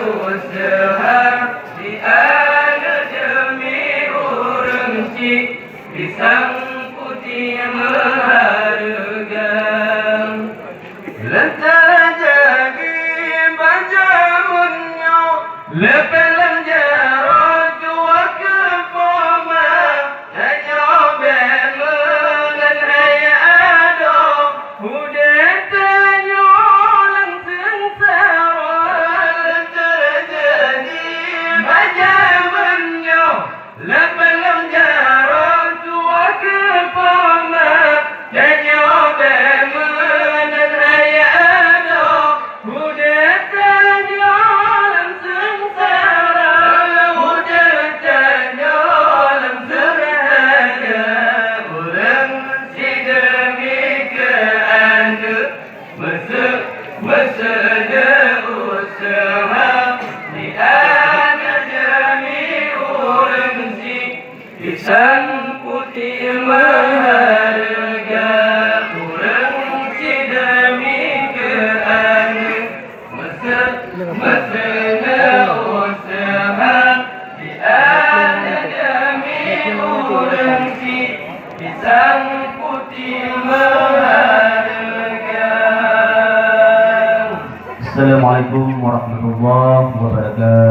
usaha di ana demi urangci pisang putih berharga lentera jadi bajamunnya lepelan jarod dua kepoma hanya bemelan haya ado udah tenyolan sengsara lentera jadi bajamunnya lepelan jarod dua kepoma hanya bemelan haya ado udah tenyolan sengsara udah tenyolan serhaga orang si demi keanda meseda usaha di ana demi orang si pisang putih berharga orang si demi keanda meseda usaha di ana demi orang si pisang putih berharga. Assalamualaikum warahmatullahi wabarakatuh.